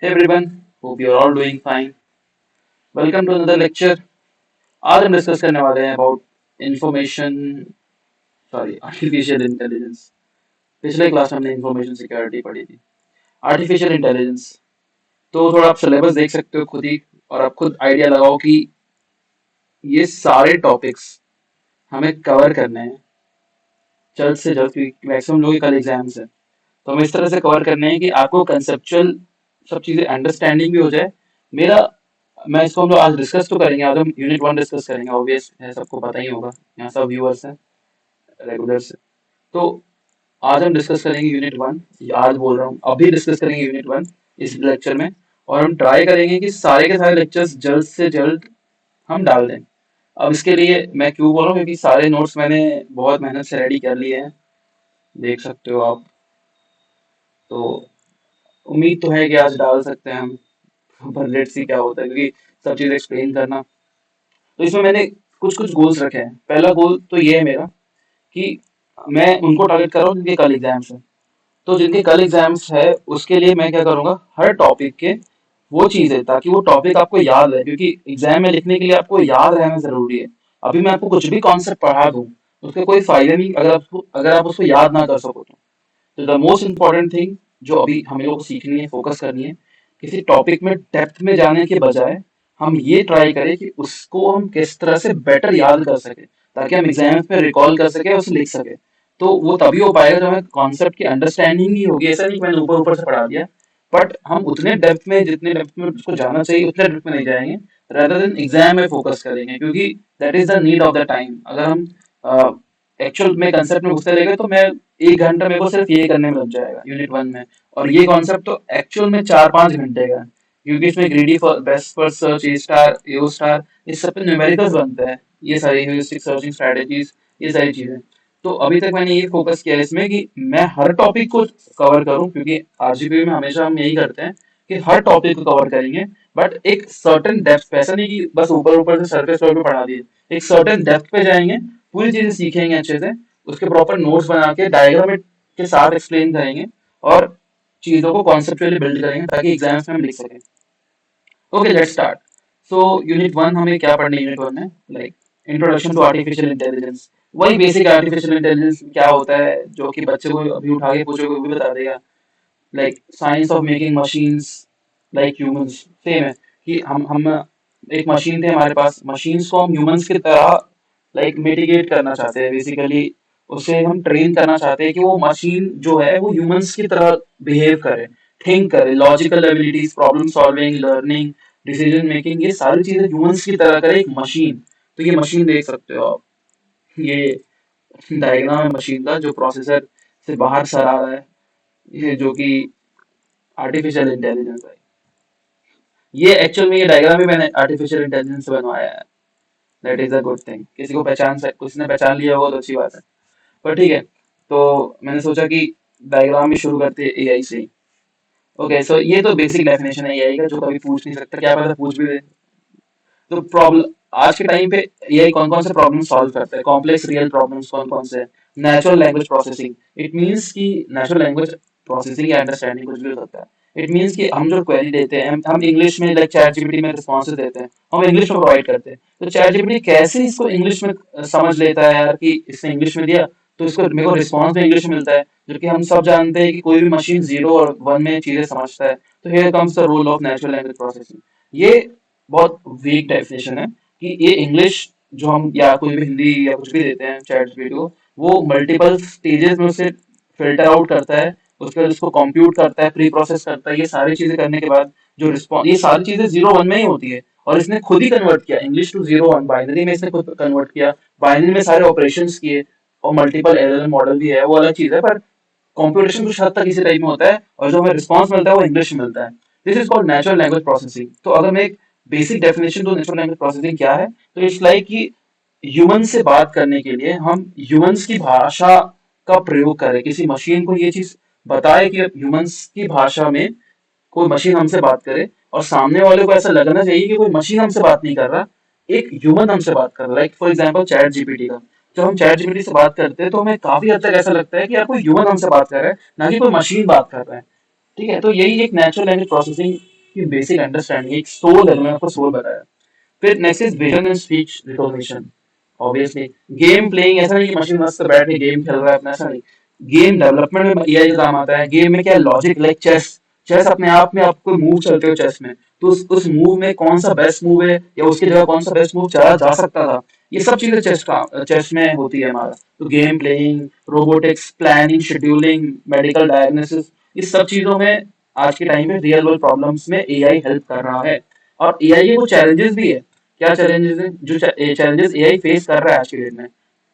Hey everyone, hope you're all doing fine. Welcome to another lecture. आज हम discuss करने वाले हैं अबाउट इंफॉर्मेशन आर्टिफिशियल इंटेलिजेंस. पिछले क्लास में हमने इंफॉर्मेशन सिक्योरिटी पढ़ी थी. आर्टिफिशियल इंटेलिजेंस, तो थोड़ा आप सिलेबस देख सकते हो खुद ही और आप खुद आइडिया लगाओ कि ये सारे टॉपिक्स हमें कवर करने हैं जल्द से जल्द, क्योंकि मैक्सिमम लोगों के कल एग्जाम्स हैं. तो हमें इस तरह से कवर करने हैं कि आपको कंसेप्चुअल सब चीज़ें अंडरस्टैंडिंग भी हो जाए. मेरा मैं इसको हम लोग आज डिस्कस तो करेंगे. आज हम यूनिट वन डिस्कस करेंगे, ऑब्वियस है, सबको पता ही होगा, यहाँ सब व्यूअर्स हैं रेगुलर से. तो आज हम डिस्कस करेंगे यूनिट वन. आज बोल रहा हूँ, अभी डिस्कस करेंगे यूनिट वन इस लेक्चर में. और हम ट्राई करेंगे कि सारे के सारे लेक्चर्स जल्द से जल्द हम डाल दें. अब इसके लिए मैं क्यों बोल रहा हूँ, क्योंकि सारे नोट्स मैंने बहुत मेहनत से रेडी कर लिए हैं, देख सकते हो आप. तो उम्मीद तो है कि आज डाल सकते हैं हम, पर लेट्स सी क्या होता है, क्योंकि सब चीज़ एक्सप्लेन करना. तो इसमें मैंने कुछ कुछ गोल्स रखे हैं. पहला गोल तो ये है मेरा कि मैं उनको टारगेट कर रहा हूँ जिनके कल एग्जाम्स हैं. तो जिनके कल एग्जाम्स है उसके लिए मैं क्या करूँगा, हर टॉपिक के वो चीज़ें, ताकि वो टॉपिक आपको याद रहे, क्योंकि एग्जाम में लिखने के लिए आपको याद रहना जरूरी है. अभी मैं आपको कुछ भी कॉन्सेप्ट पढ़ा दूँ, उसका कोई फायदा नहीं अगर आप उसको याद ना कर सको. तो द मोस्ट इम्पॉर्टेंट थिंग जो अभी हमें लोग को सीखनी है, फोकस करनी है, किसी टॉपिक में डेप्थ में जाने के बजाय हम ये ट्राई करें कि उसको हम किस तरह से बेटर याद कर सके, ताकि हम एग्जाम पे रिकॉल कर सके, उसे लिख सके. तो वो तभी हो पाएगा जब हमें कॉन्सेप्ट की अंडरस्टैंडिंग ही होगी. ऐसा नहीं कि मैंने ऊपर ऊपर से पढ़ा दिया, बट हम उतने डेप्थ में, जितने डेप्थ में उसको जाना चाहिए उतने डेप्थ में नहीं जाएंगे. rather देन एग्जाम में फोकस करेंगे, क्योंकि that is the need of the time. अगर हम एक्चुअल में कंसेप्ट में घुसते रहेंगे तो मैं 1 घंटा मेरे को सिर्फ ये करने में लग जाएगा यूनिट वन में. और ये कॉन्सेप्ट तो एक्चुअल में 4-5 घंटे का है, क्योंकि इसमें ग्रीडी बेस्ट फर्स्ट सर्च, ए स्टार, ए स्टार, इस सब पे न्यूमेरिकल्स बनते हैं, ये सारी ह्यूरिस्टिक सर्चिंग स्ट्रेटेजीज, ये सारी चीजें. तो अभी तक मैंने ये फोकस किया है इसमें कि मैं हर टॉपिक को कवर करूं, क्योंकि आरजीपी में हमेशा हम यही करते हैं कि हर टॉपिक को कवर करेंगे, बट एक सर्टेन डेप्थ पे. ऐसा नहीं कि बस ऊपर ऊपर से सरफेस लेवल पे पढ़ा दिए, एक सर्टेन डेप्थ पे जाएंगे, पूरी चीजें सीखेंगे अच्छे से, उसके प्रॉपर नोट्स बना के डायग्राम के साथ एक्सप्लेन करेंगे और चीजों को कॉन्सेप्चुअली बिल्ड करेंगे, ताकि एग्जाम्स में हम लिख सकें. Okay, let's start. So unit one हमें क्या पढ़ना है यूनिट वन में, like introduction to artificial intelligence. वही बेसिक आर्टिफिशियल इंटेलिजेंस क्या होता है, जो कि बच्चे को अभी उठा के पूछोगे वो भी बता देगा. Like science of making machines like humans. Same है कि हम एक मशीन थे हमारे पास, मशीन्स को हम ह्यूमंस की तरह लाइक मिटिगेट करना चाहते हैं. बेसिकली उसे हम ट्रेन करना चाहते हैं कि वो मशीन जो है वो ह्यूमंस की तरह बिहेव करे, थिंक करे, logical abilities, problem solving, learning, decision making, ये सारी चीजें ह्यूमंस की तरह करे एक मशीन. तो ये मशीन देख सकते हो आप, ये डायग्राम है मशीन का, जो प्रोसेसर से बाहर सर आ रहा है, ये जो कि आर्टिफिशियल इंटेलिजेंस है. ये एक्चुअल में ये डायग्राम भी मैंने आर्टिफिशियल इंटेलिजेंस से बनवाया है. That is a good thing. किसी ने पहचान लिया होगा तो अच्छी बात है, पर ठीक है. तो मैंने सोचा कि डायग्राम भी शुरू करते हैं एआई से ही. ओके, सो ये तो बेसिक डेफिनेशन है एआई का, जो कभी पूछ नहीं सकता, क्या पता पूछ भी दे. तो प्रॉब्लम आज के टाइम पे एआई कौन कौन से प्रॉब्लम सॉल्व करता है, कॉम्प्लेक्स रियल प्रॉब्लम्स कौन कौन से हैं. Natural language processing, it means कि नेचुरल लैंग्वेज प्रोसेसिंग या अंडरस्टैंडिंग कुछ भी हो सकता है. इट मींस कि हम जो क्वेरी देते हैं, हम इंग्लिश में लाइक चैट जीपीटी में रिस्पॉन्सेज देते हैं, हम इंग्लिश में प्रोवाइड करते हैं. तो चैट जीपीटी कैसे इसको इंग्लिश में समझ लेता है यार, कि इसने इंग्लिश में दिया तो इसको मेरे को रिस्पॉन्स भी इंग्लिश में मिलता है, जबकि हम सब जानते हैं कि कोई भी मशीन जीरो और वन में चीजें समझता है. तो here comes the role of natural language processing. ये बहुत वीक डेफिनेशन है कि ये इंग्लिश जो हम या कोई भी हिंदी या कुछ भी देते हैं चैट जीपीटी को, वो मल्टीपल स्टेजेस में उसे फिल्टर आउट करता है, उसके बाद उसको कंप्यूट करता है, प्री प्रोसेस करता है. ये सारी चीजें करने के बाद जो रिस्पॉन्स, ये सारी चीजें जीरो वन में ही होती है. और इसने खुद ही कन्वर्ट किया English to zero one, binary में इसने खुद कन्वर्ट किया, बाइनरी में सारे ऑपरेशंस किए. और मल्टीपल एलएलएम मॉडल भी है, वो अलग चीज है, पर कंप्यूटेशन कुछ हद तक इसी टाइप में होता है, और जो हमें रिस्पॉन्स मिलता है वो इंग्लिश में मिलता है. This is called natural language processing. तो अगर मैं एक बेसिक डेफिनेशन दो नेचुरल लैंग्वेज प्रोसेसिंग क्या है, तो इट्स लाइक कि ह्यूमन से बात करने के लिए हम ह्यूमंस की भाषा का प्रयोग करें. किसी मशीन को ये चीज बताए कि ह्यूमंस की भाषा में कोई मशीन हमसे बात करे, और सामने वाले को ऐसा लगना चाहिए कि कोई मशीन हमसे बात नहीं कर रहा, एक ह्यूमन हमसे बात कर रहा है. Like for example chat GPT का, जब हम चैट जीपीटी से बात करते हैं तो हमें काफी हद तक ऐसा लगता है कि यार कोई ह्यूमन हमसे बात कर रहा है, ना कि कोई मशीन बात कर रहा है. ठीक है, तो यही एक नेचुरल लैंग्वेज प्रोसेसिंग की बेसिक अंडरस्टैंडिंग, एक सोल है, मैंने आपको सोल बताया। फिर next is vision and speech recognition. Obviously game playing ऐसा नहीं कि मशीन मस्त बैठ के गेम खेल रहा है अपना, ऐसा नहीं। गेम डेवलपमेंट में एआई काम आता है। गेम में क्या लॉजिक, लाइक चेस, चेस अपने आप में आपको मूव चलते हो चेस में, तो उस मूव में कौन सा बेस्ट मूव है या उसकी जगह कौन सा बेस्ट मूव चला जा सकता था, ये सब चीजें चेस में होती है हमारा। तो game playing, robotics, planning, scheduling, medical diagnosis, इस सब चीजों में आज के टाइम में रियल वर्ल्ड प्रॉब्लम्स में एआई हेल्प कर रहा है। और एआई के कुछ चैलेंजेस भी है। क्या चैलेंजेस है जो चैलेंजेस एआई फेस कर रहा है आज की डेट में?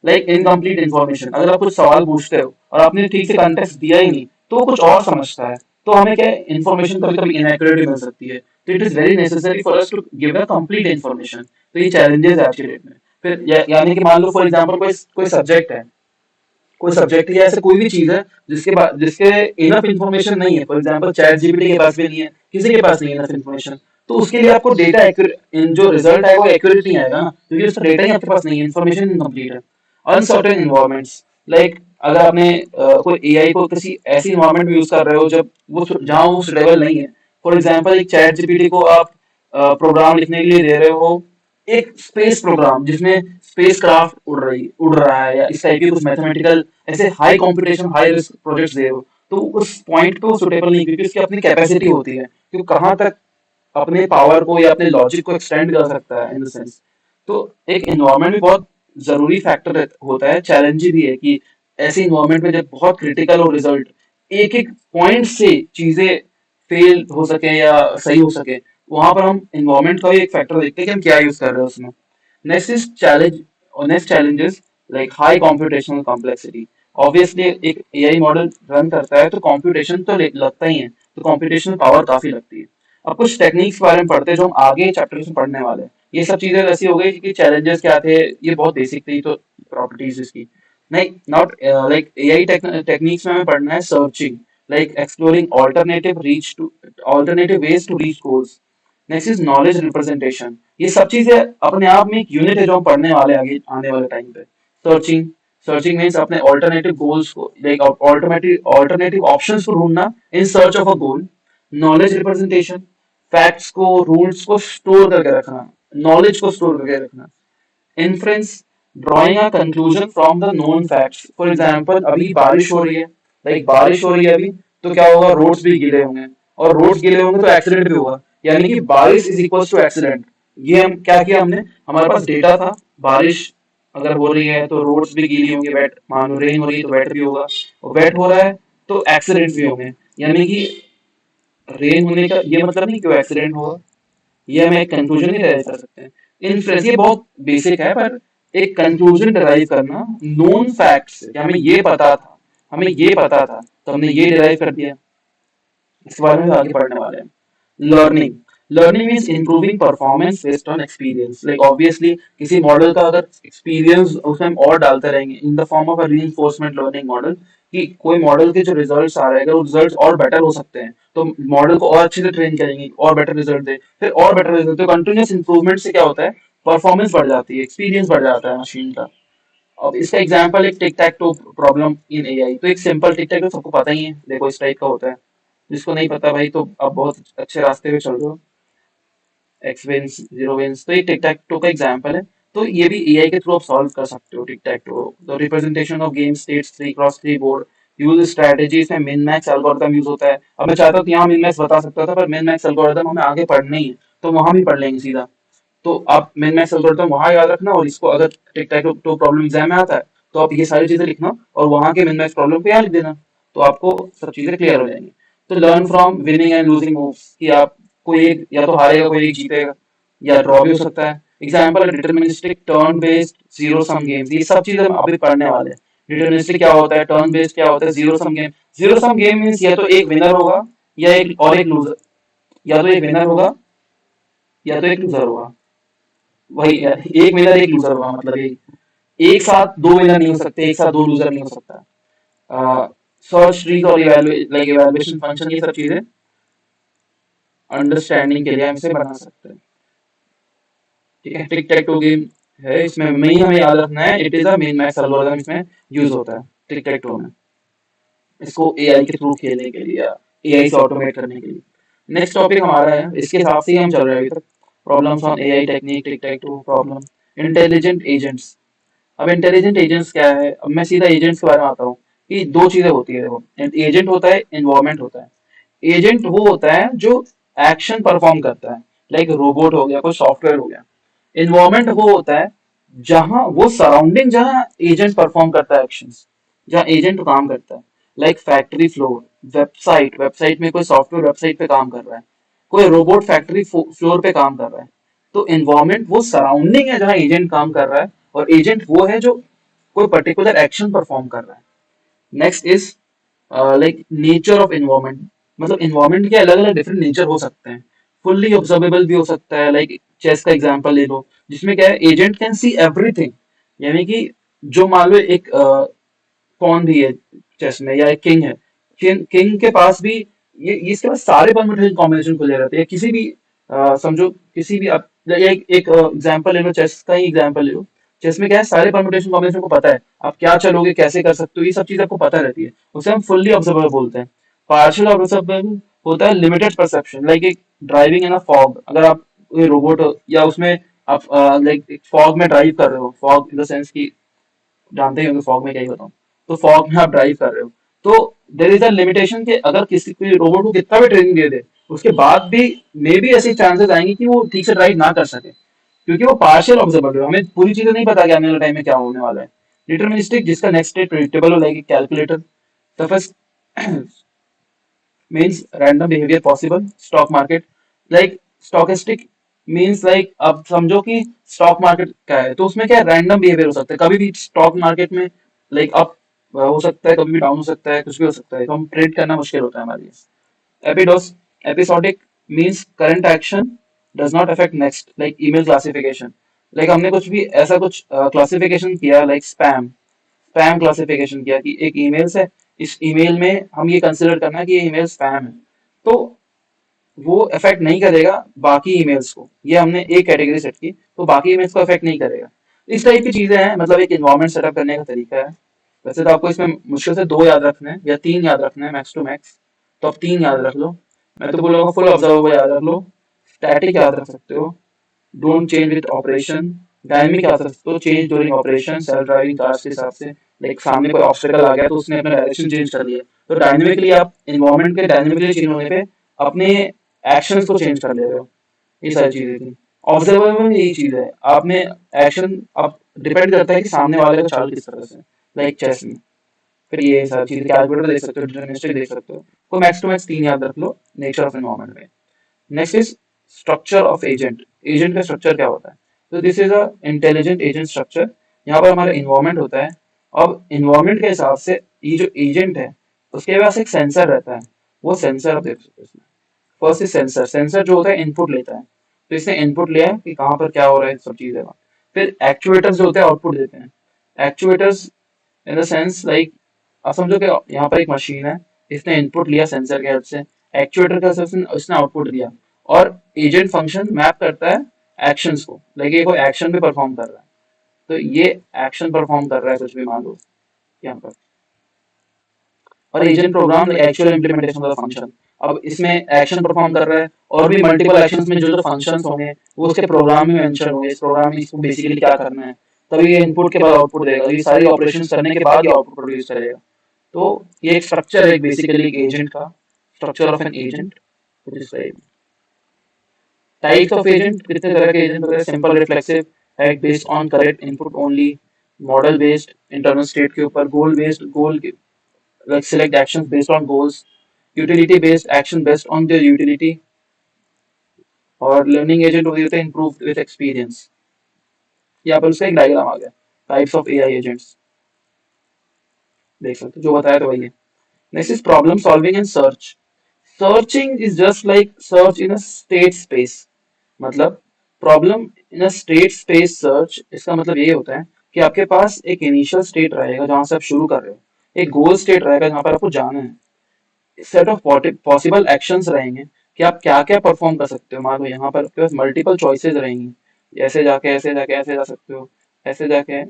लाइक इनकम्प्लीट इन्फॉर्मेशन, अगर आप कुछ सवाल पूछते हो और आपने ठीक से कंटेक्स्ट दिया ही नहीं, तो वो कुछ और समझता है, तो हमें क्या इन्फॉर्मेशन कभी कभी इनएक्यूरेट भी मिल सकती है। तो it is very necessary for us to give a complete information. तो ये चैलेंजेस है आज की डेट में। फिर यानी कि मान लो फॉर एग्जाम्पल कोई कोई सब्जेक्ट है, कोई सब्जेक्ट या ऐसे कोई भी चीज है जिसके इनफ इन्फॉर्मेशन नहीं है। फॉर एग्जांपल चैट जीपीटी के पास भी नहीं है, किसी के पास नहीं है इनफ इन्फॉर्मेशन। तो उसके लिए आपको डेटा इन जो रिजल्ट आएगा वो एक्यूरेट नहीं आएगा ना, क्योंकि उसका डेटा ही आपके पास नहीं है, इन्फॉर्मेशन इनकम्प्लीट है। अनसर्टेन इन्वायरमेंट्स, लाइक अगर आपने कोई एआई को किसी ऐसी इन्वायरमेंट में यूज कर रहे हो जब वो जहाँ वो सुटेबल नहीं है। फॉर एग्जाम्पल एक चैट जीपीटी को आप प्रोग्राम लिखने के लिए दे रहे हो, एक स्पेस प्रोग्राम जिसमें स्पेस क्राफ्ट उड़ रहा है या इस टाइप की कुछ मैथमेटिकल ऐसे high competition high risk projects दे हो, तो उस पॉइंट पे वो सुटेबल नहीं, क्योंकि उसकी अपनी कैपेसिटी होती है कि वो कहाँ तक अपने पावर को या अपने लॉजिक को एक्सटेंड कर सकता है इन द सेंस। तो एक इन्वायरमेंट भी बहुत जरूरी फैक्टर होता है। चैलेंज भी है कि ऐसे इन्वायरमेंट में जब बहुत क्रिटिकल हो रिजल्ट, एक एक पॉइंट से चीजें फेल हो सके या सही हो सके, वहां पर हम इन्वायरमेंट का भी एक फैक्टर देखते हैं कि हम क्या यूज कर रहे हैं उसमें। नेक्स्ट इज चैलेंज, और next challenges like high computational complexity. Obviously एक एआई मॉडल रन करता है तो कंप्यूटेशन तो लगता ही है, तो कंप्यूटेशनल पावर काफी लगती है। अब कुछ टेक्निक्स के बारे में पढ़ते हैं जो हम आगे चैप्टर्स में पढ़ने वाले हैं। ये सब चीजें ऐसी हो गई कि चैलेंजेस क्या थे, ये बहुत बेसिक थी, तो प्रॉपर्टीज इसकी नहीं, नॉट लाइक एआई टेक्निक्स में हमें पढ़ना है searching, like exploring alternative ways to reach goals. Next is knowledge representation. ये सब चीजें अपने आप में एक यूनिट है जो हम पढ़ने वाले आगे आने वाले टाइम पे। सर्चिंग, सर्चिंग मीन्स अपने ऑल्टरनेटिव गोल्स को, लाइक ऑल्टरनेटिव ऑप्शंस को ढूंढना in search of a goal. Knowledge representation, facts को, रूल्स को स्टोर करके रखना, नॉलेज को स्टोर करके रखना। Inference, drawing a conclusion from the known facts. For example अभी बारिश हो रही है, लाइक बारिश हो रही है अभी, तो क्या होगा, रोड्स भी गीले होंगे, और रोड्स गीले होंगे तो एक्सीडेंट भी होगा। यानी कि बारिश इज इक्वल टू एक्सीडेंट। ये हम क्या किया हमने, हमारे पास डेटा था, बारिश अगर हो रही है तो रोड्स भी गीली होंगी, वेट, मान लो रेन हो रही है तो वेट भी होगा, और वेट हो रहा है तो एक्सीडेंट भी होंगे। यानी कि रेन होने का ये मतलब नहीं कि वो एक्सीडेंट होगा, ये हम एक कंक्लूजन ही डिराइव कर सकते हैं। इन्फ्रेंस ये बहुत बेसिक है, पर एक कंक्लूजन डिराइव करना नोन फैक्ट्स, कि हमें ये पता था, हमें ये पता था तो हमने ये डिराइव कर दिया। इस बारे में आगे पढ़ने वाले हैं। Learning, learning means improving performance based on experience. Like obviously किसी मॉडल का अगर एक्सपीरियंस उसमें हम और डालते रहेंगे in the form of a reinforcement learning model, कि कोई मॉडल के जो रिजल्ट्स आ रहे हैं अगर वो रिजल्ट्स और बेटर हो सकते हैं तो मॉडल को और अच्छे से ट्रेन करेंगे, और बेटर रिजल्ट दे, फिर और बेटर रिजल्ट। तो कंटिन्यूस इंप्रूवमेंट से क्या होता है, परफॉर्मेंस बढ़ जाती है, एक्सपीरियंस बढ़ जाता है मशीन का। अब इसका एग्जांपल एक टिक tac toe problem in AI. तो एक सिंपल टिक टैक तो सबको पता ही है, देखो इस टाइप का होता है। जिसको नहीं पता भाई तो अब बहुत अच्छे रास्ते पे चल रहे हो। एक्स विंस, जीरो विंस, तो ये टिक टैक टू का एग्जांपल है। तो ये भी एआई के थ्रू आप सॉल्व कर सकते हो tic tac toe. The representation of game states 3x3 board, use strategies में मिन मैक्स एल्गोरिथम यूज होता है। अब मैं चाहता हूँ तो यहाँ मिन मैक्स बता सकता था, पर मिन मैक्स एल्गोरिथम हमें आगे पढ़ना ही है, तो वहां भी पढ़ लेंगे सीधा। तो आप मिन मैक्स एल्गोरिथम वहां याद रखना, और इसको अगर टिक टैक टू प्रॉब्लम एग्जाम में आता है तो आप ये सारी चीजें लिखना और वहां के मिन मैक्स प्रॉब्लम को यहाँ लिख देना, तो आपको सब चीजें क्लियर हो जाएंगी। तो learn from winning and losing moves, कि आप कोई एक या तो हारेगा कोई एक जीतेगा, या ड्रॉ भी हो सकता है। Example deterministic, turn based, zero sum games, ये सब चीजें हम अभी पढ़ने वाले हैं। डिटर्मिनिस्टिक क्या होता है, टर्न बेस्ड क्या होता है, zero sum game. Zero sum game means या तो एक विनर होगा या एक और एक लूजर, या तो एक विनर होगा या तो एक लूजर होगा। वही एक विनर एक लूजर होगा, मतलब एक साथ दो विनर नहीं हो सकते, एक साथ दो लूजर नहीं हो सकता। सर्च ट्रीज और लाइक इवैल्यूएशन फंक्शन, ये सब चीजें अंडरस्टैंडिंग के लिए हम इसे बना सकते हैं। ठीक है, टिक टैक टू गेम है, इसमें मेन हमें याद रखना है, it is a min max algorithm इसमें यूज होता है टिक टैक टू में, इसको एआई के थ्रू खेलने के लिए या एआई से ऑटोमेट करने के लिए। नेक्स्ट टॉपिक हमारा है, इसके हिसाब से ही हम चल रहे हैं अभी तक, problems on AI technique, tic tac toe problem, intelligent agents. अब इंटेलिजेंट एजेंट्स क्या है, अब मैं सीधा एजेंट्स के बारे में आता हूँ कि दो चीजें होती है। देखो, एजेंट होता है, इन्वायरमेंट होता है। एजेंट वो होता है जो एक्शन परफॉर्म करता है, लाइक रोबोट हो गया, कोई सॉफ्टवेयर हो गया। इन्वायरमेंट वो होता है जहां वो सराउंडिंग, जहां एजेंट परफॉर्म करता है एक्शंस, जहां एजेंट काम करता है, like factory floor, website, website में कोई सॉफ्टवेयर वेबसाइट पे काम कर रहा है, कोई रोबोट फैक्ट्री फ्लोर पे काम कर रहा है। तो इन्वायरमेंट वो सराउंडिंग है जहां एजेंट काम कर रहा है, और एजेंट वो है जो कोई पर्टिकुलर एक्शन परफॉर्म कर रहा है। Next is like nature of environment, मतलब इन्वायरमेंट के अलग अलग डिफरेंट नेचर हो सकते हैं। फुल्ली ऑब्जर्वेबल भी हो सकता है, लाइक चेस का एग्जांपल ले लो, जिसमें क्या है, एजेंट कैन सी एवरीथिंग। यानी कि जो मान लो एक कौन भी है चेस में, या एक किंग है, किंग के पास भी ये इसके पास सारे परमुटेशन कॉम्बिनेशन खुले रहते हैं। किसी भी समझो किसी भी आप एक एग्जांपल ले लो, चेस का ही एग्जांपल ले लो। चेस में क्या है, सारे परमुटेशन कॉम्बिनेशन को पता है, आप क्या चलोगे, कैसे कर सकते हो, ये सब चीज आपको पता रहती है। उसे हम फुल्ली ऑब्जर्वेबल बोलते हैं। पार्शियल ऑब्जर्वेबल होता है लिमिटेड परसेप्शन, लाइक एक ड्राइविंग इन अ फॉग। अगर आप कोई रोबोट या उसमें आप लाइक फॉग में ड्राइव कर रहे हो, फॉग इन द सेंस की जानते ही होंगे फॉग में क्या ही बताऊं। तो फॉग में आप ड्राइव कर रहे हो, तो देर इज अ लिमिटेशन कि अगर किसी कोई रोबोट को कितना भी ट्रेनिंग दे दे, उसके बाद भी मे बी ऐसे चांसेस आएंगे कि वो ठीक से ड्राइव ना कर सके, क्योंकि वो पार्शियल ऑब्जर्वेबल है। हमें पूरी चीजें नहीं पता कि आने वाले टाइम में क्या होने वाला है। डिटर्मिनिस्टिक, जिसका नेक्स्ट स्टेट प्रेडिक्टेबल हो, like calculator. The first means random behavior possible, stock market, like stochastic means like, अब समझो कि स्टॉक मार्केट क्या है, तो उसमें क्या रैंडम बिहेवियर हो सकता है कभी भी स्टॉक मार्केट में, लाइक अप हो सकता है, कभी भी डाउन हो सकता है, कुछ भी हो सकता है, तो हम ट्रेड करना मुश्किल होता है हमारे लिए। एपिडोस, episodic means current action does not affect next, like email classification. Like हमने कुछ भी ऐसा कुछ क्लासिफिकेशन किया, लाइक स्पैम, स्पैम क्लासिफिकेशन किया कि एक ईमेल से, इस ईमेल में हम ये कंसिडर करना है कि ये ईमेल स्पैम है, तो वो इफेक्ट नहीं करेगा बाकी ईमेल्स को। ये हमने एक कैटेगरी सेट की, तो बाकी ईमेल्स को इफेक्ट नहीं करेगा। इस टाइप की चीजें हैं, मतलब एक इन्वायरमेंट सेटअप करने का तरीका है। वैसे तो आपको इसमें मुश्किल से दो याद रखने हैं या तीन याद रखने हैं मैक्स टू मैक्स, तो आप तीन याद रख लो। मैं तो बोलूंगा फुल ऑब्जर्वेबल याद रख लो, स्टैटिक याद रख सकते हो, don't change with operation, dynamic याद रख सकते हो, change during operation self driving cars के हिसाब से, लाइक सामने कोई ऑब्स्टेकल आ गया तो उसने अपना डायरेक्शन चेंज कर लिया, तो डायनेमिकली आप इन्वायरमेंट के डायनेमिकली चेंज होने पे अपने एक्शंस को चेंज कर ले रहे हो। ये सारी चीजें थी। ऑब्जर्वेबल में यही चीज है, आपने एक्शन आप डिपेंड करता है कि सामने वाले का चाल किस तरह से, लाइक चेस में। फिर ये सारी चीजें कैलकुलेटर देख सकते हो, डिटरमिनिस्टिक देख सकते हो, तो मैक्स टू मैक्स तीन याद रख लो नेचर ऑफ एनवायरनमेंट में। Next is structure of agent, agent का स्ट्रक्चर क्या होता है। तो this is a intelligent agent structure. यहाँ पर हमारा इन्वायरमेंट होता है, अब इन्वायरमेंट के हिसाब से ये जो एजेंट है उसके पास एक सेंसर रहता है। वो सेंसर आप देख सकते हो इसमें। फर्स्ट इज सेंसर, सेंसर जो होता है इनपुट लेता है, तो इसने इनपुट लिया है कि कहाँ पर क्या हो रहा है, सब चीजें। फिर एक्चुएटर्स जो होते हैं आउटपुट देते हैं। Actuators in the sense like, आप समझो कि यहाँ पर एक मशीन है, इसने इनपुट लिया सेंसर के हेल्प से, एक्चुएटर का उसने आउटपुट दिया, और एजेंट फंक्शन मैप करता है एक्शंस को, लाइक ये कोई एक्शन भी परफॉर्म कर रहा है, तो ये एक्शन परफॉर्म कर रहा है कुछ भी मान लो यहाँ पर। और agent program actual implementation of function, अब इसमें एक्शन परफॉर्म कर रहा है, और भी मल्टीपल एक्शंस में जो जो फंक्शंस होंगे वो उसके प्रोग्राम में मेंशन होंगे, इस प्रोग्राम में इसको बेसिकली क्या करना है, तभी ये इनपुट के बाद आउटपुट देगा, ये सारी ऑपरेशंस करने के बाद ये आउटपुट प्रोड्यूस करेगा। तो ये एक स्ट्रक्चर है बेसिकली एक एजेंट का, structure of an agent. Types of agent, कितने तरह के एजेंट होते हैं। Simple reflexive, act based on correct input only, model based internal state के ऊपर, गोल based, goal like select actions based on goals, utility based action based on their utility, और learning agent होते हैं इम्प्रूव विद एक्सपीरियंस। यहाँ पर उसका एक diagram आ गया, टाइप्स ऑफ एआई एजेंट्स देख सकते हो, जो बताया तो वही है। Next is problem solving and search. Searching is just like search in a state space, मतलब problem in a state space search, इसका मतलब ये होता है कि आपके पास एक इनिशियल स्टेट रहेगा जहां से आप शुरू कर रहे हो, एक गोल स्टेट रहेगा जहां पर आपको जाना है, सेट ऑफ पॉसिबल एक्शंस रहेंगे कि आप क्या क्या परफॉर्म कर सकते हो। मान लो यहाँ पर आपके पास मल्टीपल चॉइसेस रहेंगी, ऐसे जाके ऐसे जाके ऐसे जा सकते हो, ऐसे जाके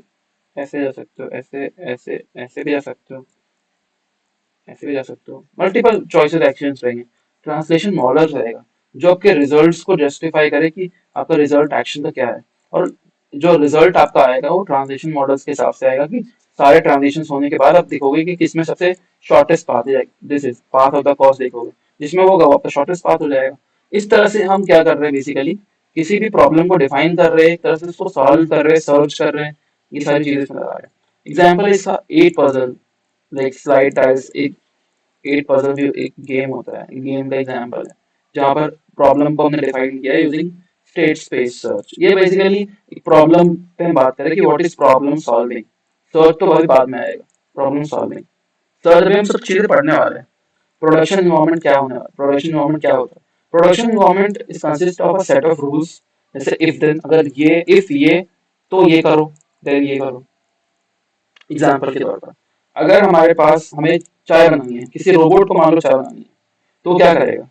ऐसे जा सकते हो, ऐसे ऐसे ऐसे भी जा सकते हो, ऐसे भी जा सकते हो, मल्टीपल चॉइसेस एक्शंस रहेंगे। ट्रांसलेशन मॉडल रहेगा जो आपके रिजल्ट्स को जस्टिफाई करे कि आपका रिजल्ट एक्शन का क्या है। और जो रिजल्ट आपका आएगा वो ट्रांसलेशन मॉडल्स के हिसाब से आएगा कि सारे ट्रांजेक्शन होने के बाद आप देखोगे कि किसमें सबसे शॉर्टेस्ट पाथ है, this is path of the cost देखोगे, जिसमें वो होगा वो आपका शॉर्टेस्ट पाथ हो जाएगा। इस तरह से हम क्या कर रहे हैं बेसिकली, किसी भी प्रॉब्लम को डिफाइन कर रहे हैं, एक तरह से उसको सॉल्व कर रहे हैं, सर्च कर रहे हैं, ये सारी चीजें इसमें लगा रहे हैं। एग्जाम्पल इसका eight puzzle, like slide tiles, एक एट पजल भी एक गेम होता है, गेम का एग्जाम्पल है जहाँ पर प्रॉब्लम को हमने डिफाइन किया है यूजिंग स्टेट स्पेस सर्च। ये बेसिकली एक प्रॉब्लम पे हम बात करें कि what is problem solving. Search तो अभी बाद में आएगा, प्रॉब्लम सॉल्विंग सर्च में हम सब चीजें पढ़ने वाले हैं। प्रोडक्शन इन्वायरमेंट क्या होने वाला, प्रोडक्शन इन्वायरमेंट क्या होता है। Production environment is consist of a set of rules, जैसे इफ देन, अगर ये इफ ये तो ये करो, देन ये करो। एग्जाम्पल के तौर पर अगर हमारे पास हमें चाय बनानी है, किसी रोबोट को मान लो चाय बनानी है, तो क्या करेगा,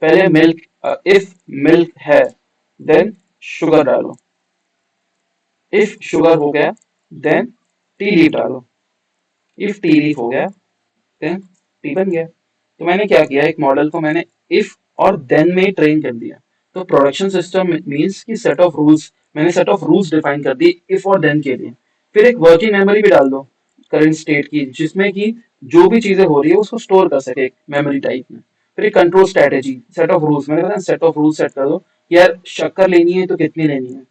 पहले मिल्क, इफ मिल्क है देन शुगर डालो, इफ शुगर हो गया देन टी लीफ डालो, इफ टी लीफ हो गया देन टी बन गया। तो मैंने क्या किया, एक मॉडल को मैंने इफ और देन में ट्रेन कर दिया। तो प्रोडक्शन सिस्टम मींस कि सेट ऑफ रूल्स, मैंने सेट ऑफ रूल्स डिफाइन कर दी इफ और देन के लिए। फिर एक वर्किंग मेमोरी भी डाल दो करंट स्टेट की, जिसमें कि जो भी चीजें हो रही है उसको स्टोर कर सके मेमोरी टाइप में। फिर एक control strategy, set of rules, मैंने बताया सेट ऑफ रूल्स सेट कर दो कि यार शक्कर लेनी है तो कितनी लेनी है,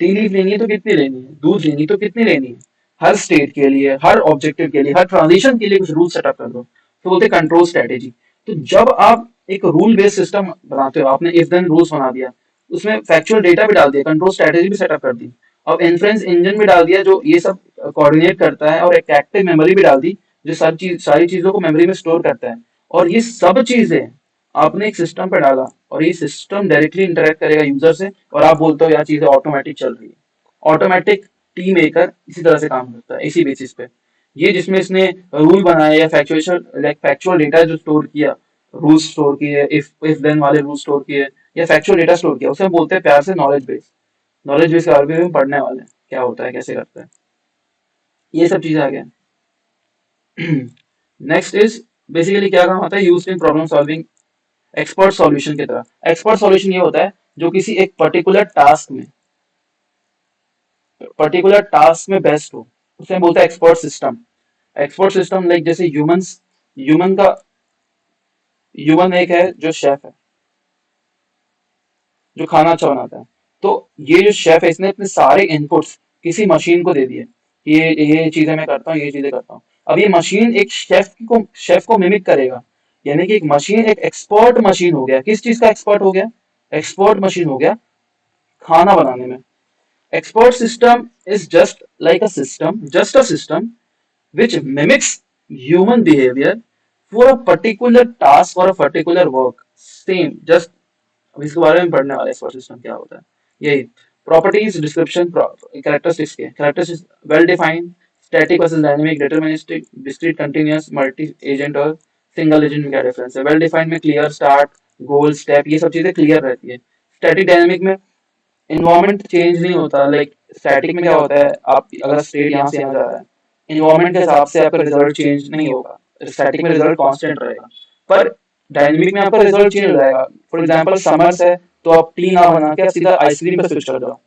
टी लीफ लेनी है तो कितनी लेनी है, दूध लेनी है तो कितनी लेनी है। हर स्टेट के लिए, हर ऑब्जेक्टिव के लिए, हर ट्रांजिशन के लिए कुछ रूल सेटअप कर दो, तो बोलते कंट्रोल स्ट्रेटेजी। तो जब आप एक रूल बेस्ड सिस्टम बनाते हो, आपने इफ देन रूल्स बना दिया, उसमें फैक्चुअल डेटा भी डाल दिया, कंट्रोल स्ट्रेटेजी भी सेटअप कर दी, अब इन्फ्रेंस इंजन भी डाल दिया जो ये सब कोऑर्डिनेट करता है, और एक एक्टिव मेमोरी भी डाल दी जो सारी चीजों को मेमोरी में स्टोर करता है। और ये सब चीजें आपने एक सिस्टम पे डाला, और ये सिस्टम डायरेक्टली इंटरेक्ट करेगा यूजर से, और आप बोलते हो यार चीजें ऑटोमेटिक चल रही है। ऑटोमेटिक टी मेकर इसी तरह से काम करता है, इसी बेसिस पे। ये जिसमें इसने रूल बनाया या फैक्चुअल डेटा जो स्टोर किया, रूल स्टोर किए, इफ देन वाले रूल स्टोर किए, या फैक्चुअल डेटा स्टोर किया, उसे हम बोलते हैं प्यार से नॉलेज बेस। नॉलेज बेस के बारे में हम पढ़ने वाले हैं, क्या होता है, कैसे करता है, ये सब चीजें आ गया। नेक्स्ट इज बेसिकली क्या काम आता है, use in problem solving expert solution की तरह। एक्सपर्ट सॉल्यूशन ये होता है जो किसी एक पर्टिकुलर टास्क में बेस्ट हो, उसे हम बोलते हैं expert system. Expert system like जैसे ह्यूमन का ह्यूमन एक है जो शेफ है, जो खाना अच्छा बनाता है। तो ये जो शेफ है, इसने अपने सारे इनपुट्स किसी मशीन को दे दिए कि ये चीजें मैं करता हूँ, ये चीजें करता हूँ। अब ये मशीन एक शेफ को मिमिक करेगा, यानी कि एक मशीन एक एक्सपर्ट मशीन हो गया। किस चीज का एक्सपर्ट हो गया, एक्सपर्ट मशीन हो गया खाना बनाने में। Export system is just a system which mimics human behavior for a particular task or a particular work. Same, just अब इसके बारे में पढ़ने वाले एक्सपर्ट सिस्टम क्या होता है, यही प्रॉपर्टीज डिस्क्रिप्शन कैरेक्टरिस्टिक्स के characteristics well defined, static versus dynamic, deterministic, discrete, continuous, multi agent और सिंगल एजेंट में क्या डिफरेंस है। वेल डिफाइंड में क्लियर स्टार्ट, गोल, स्टेप, ये सब चीजें क्लियर रहती है। स्टैटिक डायनेमिक में इन्वायरमेंट चेंज नहीं होता, लाइक स्टैटिक में क्या होता है, आप अगर स्टेट यहाँ से यहाँ जा रहा है, इन्वायरमेंट के हिसाब से आपका रिजल्ट चेंज नहीं होगा, स्टैटिक में रिजल्ट कांस्टेंट रहेगा। पर डायनेमिक में आपका रिजल्ट चेंज हो जाएगा। फॉर एग्जांपल समर्स है तो आप टी ना बना के आप सीधा आइसक्रीम पे स्विच कर जाओ,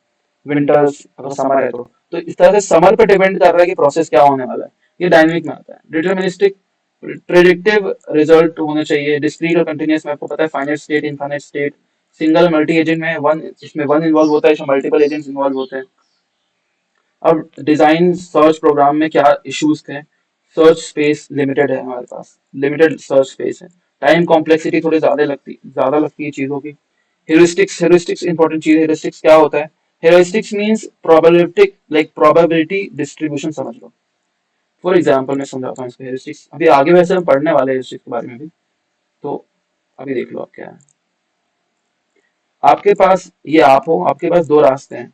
विंटर्स अगर समर है तो इस तरह से समर पे डिपेंड कर रहा है कि प्रोसेस क्या होने वाला है। ये डायनेमिक में आता है। डिटरमिनिस्टिक प्रेडिक्टिव रिजल्ट होने चाहिए, डिस्क्रीट और कंटीन्यूअस में आपको पता है, finite state, infinite state. Single multi agent में वन, इसमें वन इन्वॉल्व होता है, इसमें मल्टीपल एजेंट्स इन्वॉल्व होते हैं। अब डिजाइन सर्च प्रोग्राम में क्या इश्यूज थे, सर्च स्पेस लिमिटेड है हमारे पास, लिमिटेड सर्च स्पेस है, टाइम कॉम्प्लेक्सिटी थोड़ी ज्यादा लगती है चीजों की। हेरिस्टिक्स इंपॉर्टेंट चीज है। हेरिस्टिक्स क्या होता है, heuristics means probabilistic, like probability distribution समझ लो। फॉर एग्जांपल मैं समझाता हूँ इसको, हेरिस्टिक्स अभी आगे वैसे हम पढ़ने वाले हैं हेरिस्टिक्स के बारे में भी, तो अभी देख लो आप क्या है। आपके पास ये आप हो, आपके पास दो रास्ते हैं,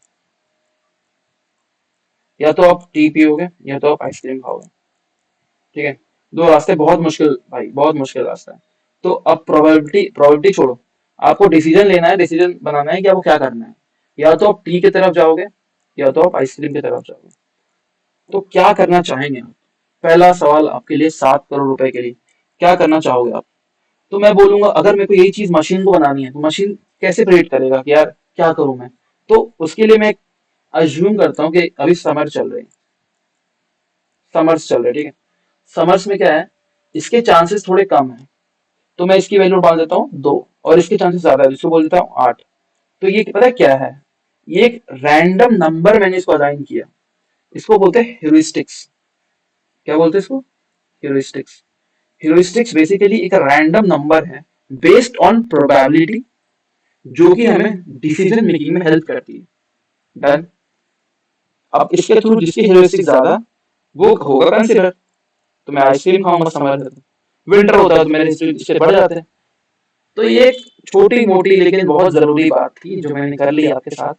या तो आप टी पियोगे या तो आप आइसक्रीम खाओगे, ठीक है। दो रास्ते, बहुत मुश्किल भाई, बहुत मुश्किल रास्ता है। तो अब प्रोबेबिलिटी प्रोबेबिलिटी छोड़ो, आपको डिसीजन लेना है, डिसीजन बनाना है कि आपको क्या करना है। या तो आप टी की तरफ जाओगे या तो आप आइसक्रीम की तरफ जाओगे। तो क्या करना चाहेंगे आप। पहला सवाल आपके लिए 7 करोड़ रुपए के लिए, क्या करना चाहोगे आप। तो मैं बोलूंगा अगर मेरे को यही चीज मशीन को बनानी है तो मशीन कैसे प्रेडिक्ट करेगा कि यार क्या करूं मैं। तो उसके लिए मैं अज्यूम करता हूँ कि अभी समर चल रहे हैं, समर्स चल रहे हैं, ठीक है। समर्स में क्या है, इसके चांसेस थोड़े कम है, तो मैं इसकी वैल्यू डाल देता हूँ 2, और इसके चांसेस ज्यादा है इसको बोल देता हूँ 8। तो ये पता है क्या है, ये एक रैंडम नंबर मैंने इसको असाइन किया। इसको बोलते हैं ह्यूरिस्टिक्स। क्या बोलते हैं इसको? ह्यूरिस्टिक्स। ह्यूरिस्टिक्स बेसिकली एक रैंडम नंबर है बेस्ड ऑन प्रोबेबिलिटी, जो कि हमें डिसीजन मेकिंग में हेल्प करती है। डन। अब इसके थ्रू जिसकी ह्यूरिस्टिक ज्यादा, वो होगा कंसिडर। तो मैं आइसक्रीम खाऊंगा समर में, विंटर होता है तो मेरे इससे बढ़ जाते हैं। तो ये एक छोटी मोटी लेकिन बहुत जरूरी बात थी जो मैंने कर ली आपके साथ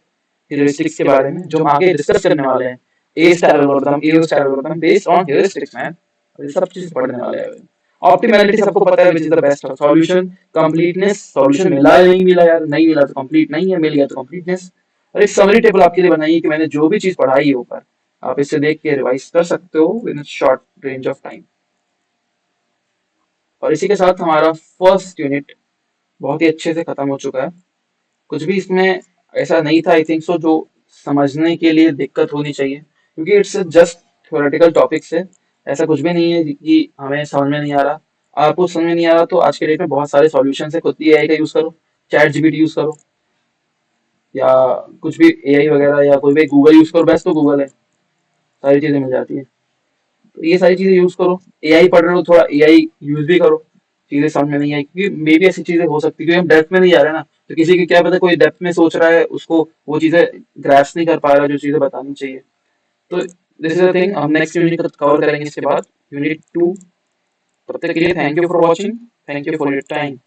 ह्यूरिस्टिक्स के बारे में, जो हम आगे डिस्कस करने वाले हैं। A star algorithm, A star algorithm based on heuristics man. ये सब चीज पढ़ने वाले हैं। ऑप्टिमैलिटी सबको पता है, which is the best solution. Completeness, solution मिला या नहीं मिला यार, नहीं मिला तो कंप्लीट नहीं है, मिल गया तो कंप्लीटनेस। और एक समरी टेबल आपके लिए बनाई है कि मैंने जो भी चीज पढ़ाई है ऊपर, आप इससे देख के रिवाइज कर सकते हो in short range of time. और इसी के साथ हमारा फर्स्ट यूनिट बहुत ही अच्छे से खत्म हो चुका है। कुछ भी इसमें ऐसा नहीं था आई थिंक सो जो समझने के लिए दिक्कत होनी चाहिए, क्योंकि इट्स जस्ट थ्योरेटिकल टॉपिक्स है। ऐसा कुछ भी नहीं है कि हमें समझ में नहीं आ रहा। आपको समझ में नहीं आ रहा तो आज के डेट में बहुत सारे सॉल्यूशन है, खुद भी एआई का यूज करो, चैट जीपीटी यूज करो, या कुछ भी एआई वगैरह, या कोई भी गूगल यूज करो, बेस्ट तो गूगल है, सारी चीजें मिल जाती है। तो ये सारी चीजें यूज करो। एआई पढ़ रहे हो, थोड़ा एआई यूज भी करो। चीजें समझ में नहीं आई क्योंकि मे भी ऐसी चीजें हो सकती है, क्योंकि हम डेप्थ में नहीं जा रहे ना, तो किसी की क्या पता कोई डेप्थ में सोच रहा है, उसको वो चीजें ग्रास्प नहीं कर पा रहा जो चीजें बतानी चाहिए। तो दिस इज द थिंग, हम नेक्स्ट यूनिट कवर करेंगे इसके बाद, यूनिट 2। तब तक के लिए thank you for watching, thank you for your time.